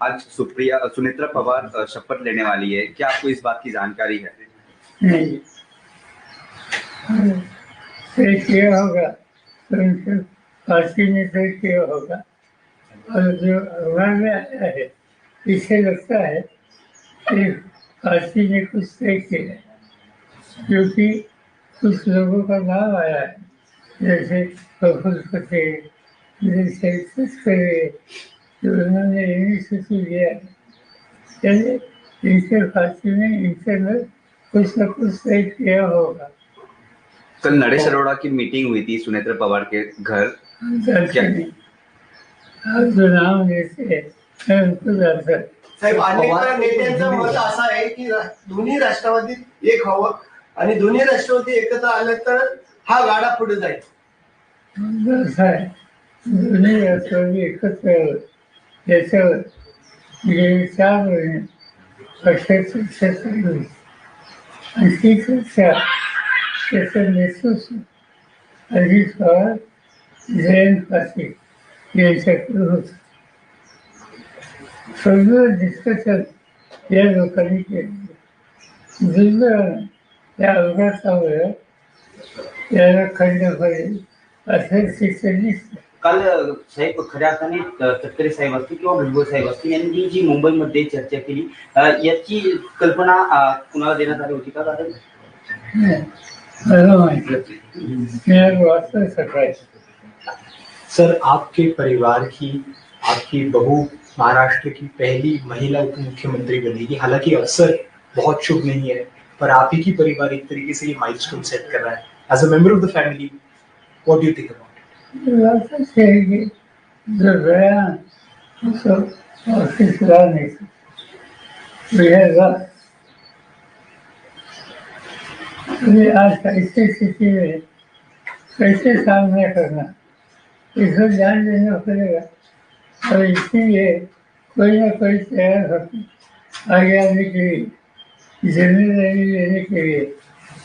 आज सुनेत्रा पवार शपथ लेने वाली है, क्या आपको इस बात की जानकारी है? नहीं, तय किया होगा तो उनके पार्टी ने तय किया होगा। और जो अखबार में आया है, इसे लगता है कि पार्टी ने कुछ तय किया है, क्योंकि कुछ लोगों का नाम आया है, जैसे प्रफुल्ल पटेल, जैसे तस्करे, जो उन्होंने इनिशिएटिव लिया है। यानी इनके पार्टी ने इंटरनल कुछ न कुछ तय किया होगा। कल नरेश अरोड़ा की मीटिंग हुई थी सुनेत्रा पवार के घर, क्या आप जो नाम लेते हैं मैं उनको जानता हूं। साहेब, अनेक नेत्यांचं मत असं आहे की दोन्ही राष्ट्रवादीत एक हवं आणि दोन्ही राष्ट्रवादी एकत्र आले तर हा गाडा पुढे जाईल. असं आहे, दोन्ही राष्ट्रवादी एकत्र यावं याच्यावर गेली 4 महिने पक्षाची चर्चा चालू होती. आणि ती चर्चा त्याचं नेतृत्व अजित पवार, जयंत पाटील यांच्याकडे होतं. सगळं डिस्कशन या लोकांनी केलं. दुर्दैवानं त्या अपघातामुळे याला खंड पडेल असं चित्र दिसतं. काल साहेब खऱ्या अर्थाने तटकरे साहेब असतील किंवा भुजबळ साहेब असतील यांनी जी मुंबईमध्ये चर्चा केली, याची कल्पना कुणाला देण्यात आली होती का? मला माहिती, मी आज वाचलं सकाळी. सर, आपके परिवार की आपकी बहू महाराष्ट्र की पहली महिला उप मुख्यमंत्री बनेगी। हालांकि अवसर बहुत शुभ नहीं है, पर आप ही की परिवार एक तरीके से ये माइलस्टोन सेट कर रहा है। As a member of the family, what do you think about बात है कि जो गया उसको ऑफिस ला नहीं सकता। आज ऐसी स्थिति में कैसे सामना करना, इसको ध्यान देना पड़ेगा। और इसीलिए कोई ना कोई तैयार होकर आगे आने के लिए, जिम्मेदारी लेने के लिए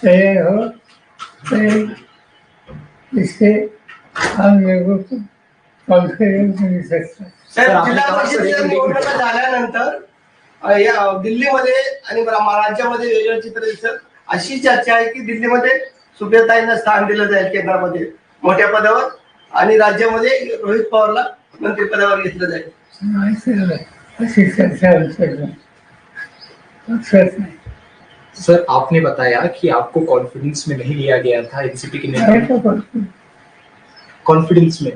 तैयार हो, तो इससे हम लोगों को कॉन्फिडेंस मिल सकता है. साहेब, जिल्हा परिषदेच्या निवडणुका झाल्यानंतर या दिल्लीमध्ये आणि राज्यामध्ये वेगळं चित्र दिसतं. अशी चर्चा आहे की दिल्लीमध्ये सुप्रियाताईंना स्थान दिलं जाईल केंद्रामध्ये मोठ्या पदावर, आणि राज्यामध्ये रोहित पवारला मंत्रिपदावर घेतलं जाईल. अशी चर्चा सर, आपने बताया कि आपको कॉन्फिडेंस में नहीं लिया गया था एनसीपी के नेता, कॉन्फिडेंस में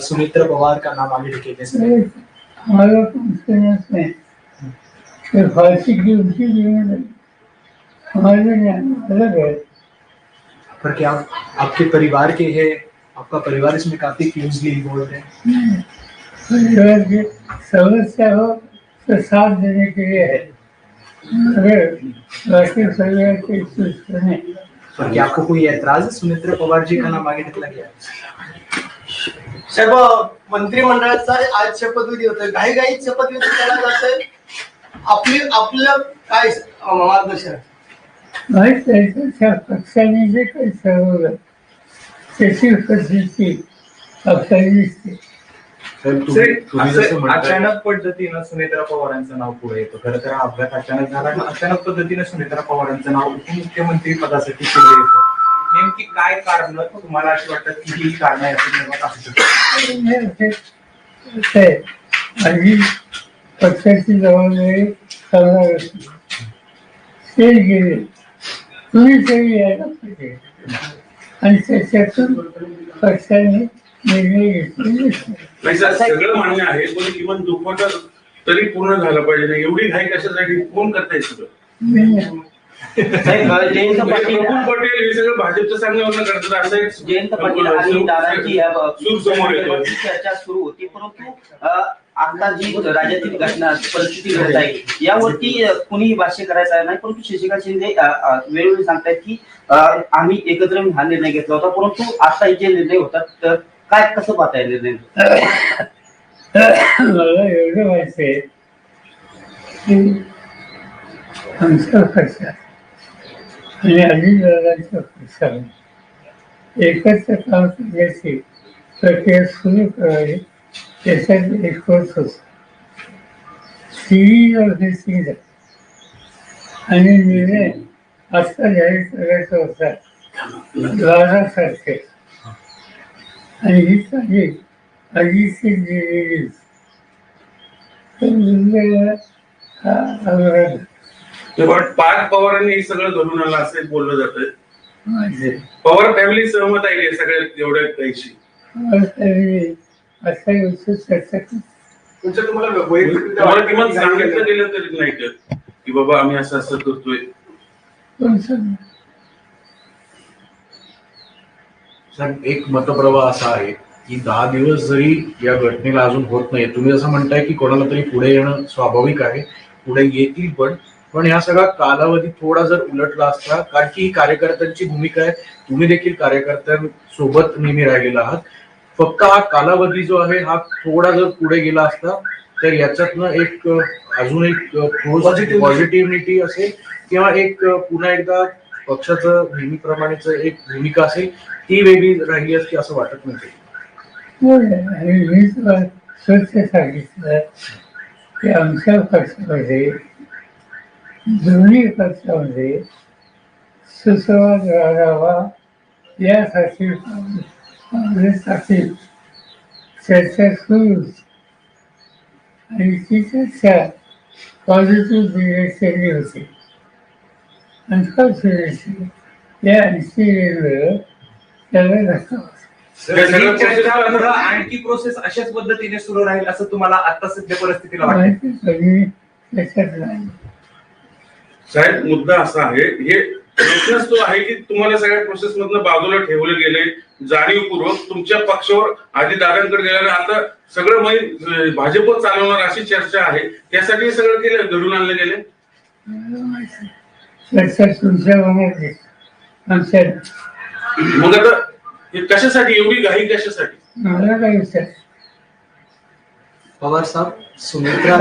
सुनेत्रा पवार का नाम आगे ढकेलने से हमारा कॉन्फिडेंस में फांसी की उनकी जिम्मेदारी हमारे लिए अलग है। पर क्या आपके परिवार के हैं, आपका परिवार इसमें काफी क्लोजली इन्वॉल्व है? परिवार की समस्या हो तो साथ देने के लिए है, अगर बाकी परिवार के कुछ नहीं। पर क्या आपको कोई ऐतराज है सुनेत्रा पवार जी का नाम आगे ढकला गया? साहेब, मंत्रिमंडळाचा आज शपथविधी होतोय, घाईघाईत शपथविधी केला जातोय. आपलं काय मार्गदर्शन? पक्षाने जे काही ठरवलं त्याची पद्धती आपल्याला दिसते. अचानक पद्धतीनं सुनेत्रा पवारांचं नाव पुढे येतं. खरं तर हा अपघात अचानक झाला आणि अचानक पद्धतीने सुनेत्रा पवारांचं नाव उपमुख्यमंत्री पदासाठी पुढे येतं. नेमकी काय कारण तुम्हाला अशी वाटतं की ही कारण असू आणि पक्षाची जबाबदारी करणार ते गेले, कुणीतरी यायला पाहिजे आणि त्याच्यातून पक्षाने निर्णय घेतलेले. सगळं मान्य आहे, पण किमान दुखवटा तरी पूर्ण झालं पाहिजे. एवढी घाई कशासाठी कोण करताय सगळं? जयंत पाटील पटेल हे सगळं भाजपचं सांगण्यावरून करतात. असं जयंत पाटील आणि दादांची समोर येतो. चर्चा सुरू होती, परंतु आता जी राज्यातील घटना परिस्थिती घडत आहे यावरती कुणीही भाष्य करायचं नाही. परंतु शशिकांत शिंदे वेळोवेळी सांगतायत की आम्ही एकत्र हा निर्णय घेतला होता, परंतु आता जे निर्णय होतात तर काय कसं पाहताय निर्णय? मला एवढं माहिती आहे की आमच्या पक्षात आणि अजितदादांच्या पक्षाने एकत्र काम करण्याची प्रक्रिया सुरू करावी, त्याच्यात एक होत होता. सिरीज ऑफ दिस थिंग्स आणि निर्णय आजचा जाहीर करायचा होता द्वारासारखे आणि ही माझी आधीची दिलेली हा आवरण पण पार्थ पवारांनी हे सगळं घडून आलं असं बोललं जातंय. माझे पवार फॅमिली सहमत आहे का सगळ्या एवढ्या काहीशी? असा उत्सुक चर्चा तुमचं तुम्हाला वैयक्तिकरित्या तुम्हाला किमान वाटतं की सांगितलं गेलं तरी नाही का की बाबा आम्ही असं असं करतोय? कोणचं साहेब एक मतप्रवाह असा आहे की 10 दिवस जरी या घटनेला अजून होत नाही, तुम्ही असं म्हणताय की कोणाला तरी पुढे येणं स्वाभाविक आहे, पुढे येतील पण ह्या सगळा कालावधी थोडा जर उलटला असता, कारण की ही कार्यकर्त्यांची भूमिका आहे, तुम्ही देखील कार्यकर्त्यांसोबत नेहमी राहिलेला आहात, फक्त हा कालावधी जो आहे हा थोडा जर पुढे गेला असता तर याच्यातनं एक अजून एक पॉझिटिव्हिटी असेल किंवा एक पुन्हा एकदा पक्षाचं नेहमीप्रमाणेच एक भूमिका असेल ती वेगळी राहिली असती असं वाटत नाही. आणि मी तुला स्वच्छ सांगितलं की आमच्या पक्षामध्ये दोन्ही पक्षामध्ये सुसंवाद राहावा यासाठी काँग्रेससाठी चर्चा सुरू होती आणि ती चर्चा पॉझिटिव्ह डिरेक्शनली होती. अनफॉर्च्युनेटली या इन्सिडेंटवर त्याला धक्का बसला. सगळं चर्चा पुढं आणखी प्रोसेस अशाच पद्धतीने सुरू राहील असं तुम्हाला आता सध्या परिस्थितीला वाटतं? माहिती कधी त्याच्यात नाही. साहेब मुद्दा असा आहे, हे प्रोसेस तो आहे की तुम्हाला सगळ्या प्रोसेस मधनं बाजूला ठेवले गेले जाणीवपूर्वक तुमच्या पक्षावर आधी दादांकडे गेल्याने आता सगळं भाजप चालवणार अशी चर्चा आहे, त्यासाठी हे सगळं केलं घडून आणले गेले. चर्चा तुमच्या मनात आहे, आमच्या मग आता हे कशासाठी एवढी घाई कशासाठी? मला काय विचार पवार साहब, सुमित्रा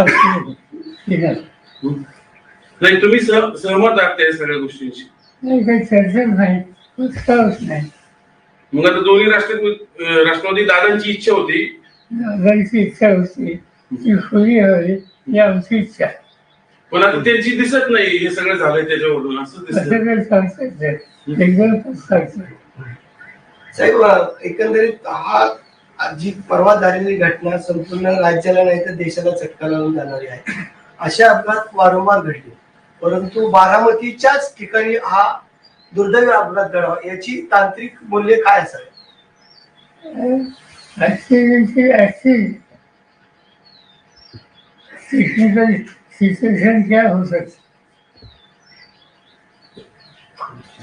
नाही तुम्ही सहमत आहात त्या सगळ्या गोष्टींशी? नाही काही चर्चा नाही, प्रस्तावच नाही. मग आता दोन्ही राष्ट्रवादी दादांची इच्छा होती, दादांची इच्छा होती ती खुली हवी ही आमची इच्छा. पण आता त्यांची दिसत नाही हे सगळं झालंय त्याच्यावरून असं दिसत. असं काही सांगता येत नाही, एकदम सांगतो. साहेब एकंदरीत हा जी परवा झालेली घटना संपूर्ण राज्याला नाही तर देशाला चटका लावून जाणारी आहे. असे अपघात वारंवार घडले, परंतु बारामतीच्याच ठिकाणी हा दुर्दैवी अपघात घडावा याची तांत्रिक मूल्य काय असावे? टेक्निकल सिच्युएशन क्या हो सकती?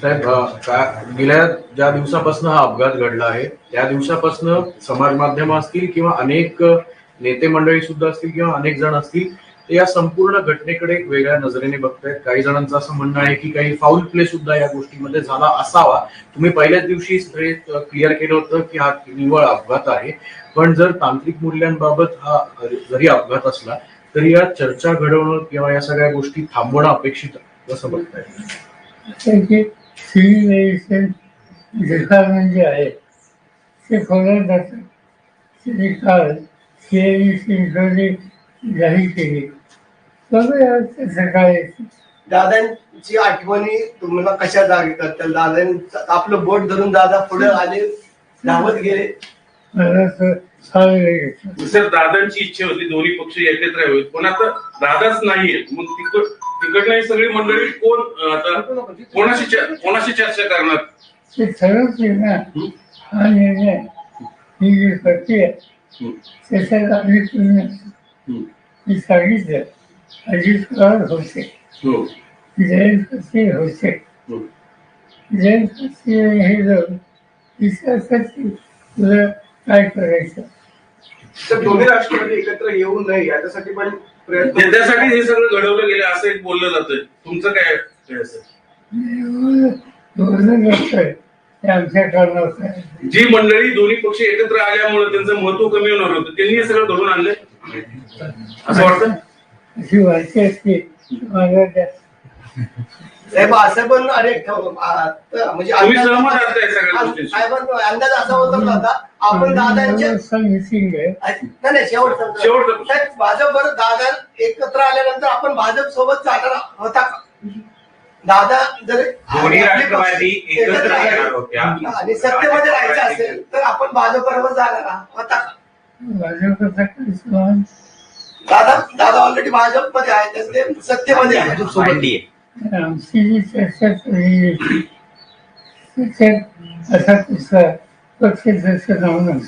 साहेब गेल्या ज्या दिवसापासून हा अपघात घडला आहे त्या दिवसापासून समाज माध्यम असतील किंवा अनेक नेते मंडळी सुद्धा असतील किंवा अनेक जण असतील ते या संपूर्ण घटनेकडे एक वेगळ्या नजरेने बघतायत. काही जणांचं असं म्हणणं आहे की काही फाऊल प्ले सुद्धा या गोष्टीमध्ये झाला असावा. तुम्ही पहिल्याच दिवशी क्लिअर केलं होतं की हा निव्वळ अपघात आहे, पण जर तांत्रिक मूल्यांबाबत हा जरी अपघात असला तरी या चर्चा घडवणं किंवा या सगळ्या गोष्टी थांबवणं अपेक्षित कसं बघताय? सिव्हिल एव्हिएशन डिपार्टमेंट जे आहे ते खोल्यात जातं. त्यांनी काल CIDC जाहीर केली. बघूया सकाळी दादांची आठवणी तुम्हाला कशा जागी करतात? दादांचं आपलं बोट धरून दादा पुढे आले, धावत गेले. मला सर दादांची इच्छा होती दोन्ही पक्ष एकत्र यावेत, पण आता दादाच नाहीये, मग तिकडनं सगळी मंडळी कोण आता कोणाशी चर्चा करणार? ते ठरवते ना हा निर्णय, ही जी प्रक्रिया त्याच्यात आम्ही मी सांगितलं अजित पवार होते, जयंत पाटील होते. जयंत पाटील हे जाऊन विचारतात की तुला काय करायचं. तर दोन्ही राष्ट्रवादी एकत्र येऊ नये याच्यासाठी पण प्रयत्न, त्याच्यासाठी हे सगळं घडवलं गेलं असं एक बोललं जातंय. तुमचं काय असं? बोलणं नसतंय ते आमच्या कारणात आहे. जी मंडळी दोन्ही पक्ष एकत्र आल्यामुळे त्यांचं महत्व कमी होणार होतं, त्यांनी हे सगळं घडवून आणलंय असं वाटतं. अशी वाटते असते माझ्या साहेब असं पण अनेक म्हणजे तुम्ही सहमत आहात या सगळ्या गोष्टींशी? साहेब अंदाज असा होता होता आपण दादांच्या मिसिंग आहे. नाही नाही शेवटचा शेवटचा. साहेब भाजपवर दादा एकत्र आल्यानंतर आपण भाजप सोबत जाणार होता का? दादा जर दोन्ही राष्ट्रवादी एकत्र येणार होत्या. आणि सत्तेमध्ये राहायचं असेल तर आपण भाजपबरोबर जाणार होता का? भाजपचा काही सवाल दादा ऑलरेडी भाजपमध्ये आहे तर ते सत्तेमध्ये आहे NDA. आमची जी चर्चा झाली त्याच्यात असा कुठला पक्ष जसं जाऊन